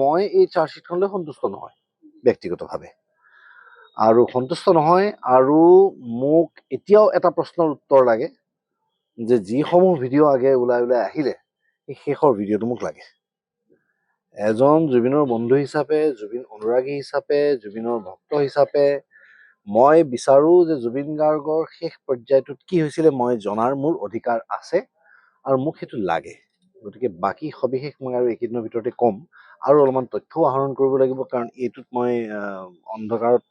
মই এই চাৰ্জশ্বিটখনলৈ সন্তুষ্ট নহয় ব্যক্তিগতভাৱে আৰু সন্তুষ্ট নহয় আৰু মোক এতিয়াও এটা প্ৰশ্নৰ উত্তৰ লাগে যে যিসমূহ ভিডিঅ' আগে ওলাই আহিলে সেই শেষৰ ভিডিঅ'টো মোক লাগে এজন জুবিনৰ বন্ধু হিচাপে জুবিন অনুৰাগী হিচাপে জুবিনৰ ভক্ত হিচাপে মই বিচাৰো যে জুবিন গাৰ্গৰ শেষ পৰ্যায়টোত কি হৈছিলে মই জনাৰ মোৰ অধিকাৰ আছে আৰু মোক সেইটো লাগে গতিকে বাকী সবিশেষ মই আৰু এইকেইদিনৰ ভিতৰতে ক'ম আৰু অলপমান তথ্যও আহৰণ কৰিব লাগিব কাৰণ এইটোত মই আন্ধাৰত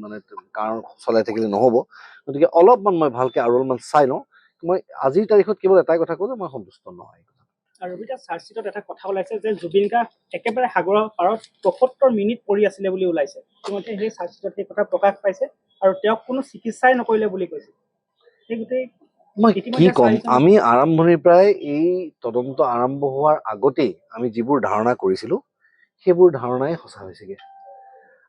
মানে কাৰণ চলাই থাকিলে নহ'ব গতিকে অলপমান মই ভালকে আৰু অলপমান চাই লওঁ মই আজিৰ তাৰিখত কেৱল এটাই কথা কওঁ যে মই সন্তুষ্ট নহয় আৰু ৰবিদা চাৰ্জশ্বিটত এটা কথা ওলাইছে যে জুবিন গাৰ্গ একেবাৰে সাগৰৰ পাৰত ৭৫ মিনিট পৰি আছিলে বুলি ওলাইছে ইতিমধ্যে সেই চাৰ্জশ্বিটত সেই কথা প্ৰকাশ পাইছে আৰু তেওঁক কোনো চিকিৎসাই নকৰিলে বুলি কৈছে সেই গোটেই মই কি ক'ম আমি আৰম্ভণিৰ পৰাই এই তদন্ত আৰম্ভ হোৱাৰ আগতেই আমি যিবোৰ ধাৰণা কৰিছিলো সেইবোৰ ধাৰণাই সঁচা হৈছেগে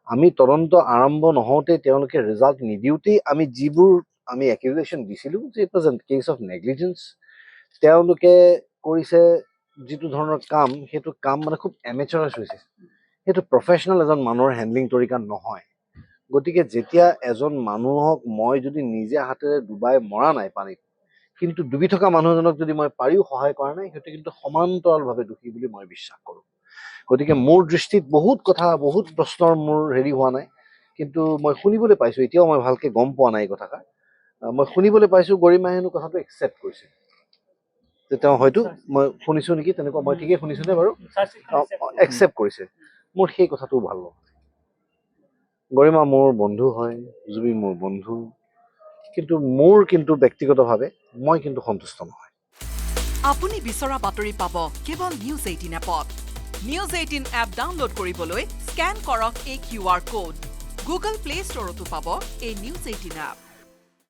আমি তদন্ত আৰম্ভ নহওঁতে তেওঁলোকে ৰিজাল্ট নিদিওঁতেই আমি যিবোৰ আমি একিউজেশ্যন দিছিলো যে it was a case of negligence তেওঁলোকে কৰিছে যিটো ধৰণৰ কাম সেইটো কাম মানে খুব এমেচাৰাছ হৈছে সেইটো প্ৰফেচনেল এজন মানুহৰ হেণ্ডলিং তৰিকা নহয় গতিকে যেতিয়া এজন মানুহক মই যদি নিজে হাতেৰে ডুবাই মৰা নাই পানীত কিন্তু ডুবি থকা মানুহজনক যদি মই পাৰিও সহায় কৰা নাই সেইটো কিন্তু সমান্তৰালভাৱে দোষী বুলি মই বিশ্বাস কৰোঁ গতিকে মোৰ দৃষ্টিত বহুত কথা বহুত প্ৰশ্নৰ মোৰ হেৰি হোৱা নাই কিন্তু মই শুনিবলৈ পাইছোঁ এতিয়াও মই ভালকে গম পোৱা নাই এই কথাষাৰ মই শুনিবলৈ পাইছোঁ গৰিমাই হেনো কথাটো একচেপ্ট কৰিছে যে তেওঁ হয়তো মই শুনিছোঁ নেকি তেনেকুৱা মই ঠিকেই শুনিছোঁনে বাৰু একচেপ্ট কৰিছে মোৰ সেই কথাটোও ভাল লগা গৰিমা মোৰ বন্ধু হয় জুবিন মোৰ বন্ধু কিন্তু মোৰ কিন্তু ব্যক্তিগতভাৱে মই কিন্তু সন্তুষ্ট নহয় আপুনি বিচৰা বাতৰি পাব কেৱল নিউজ 18 এপত নিউজ 18 এপ ডাউনলোড কৰিবলৈ স্কেন কৰক এই QR কোড গুগল প্লে ষ্টৰতো পাব এই নিউজ 18 এপ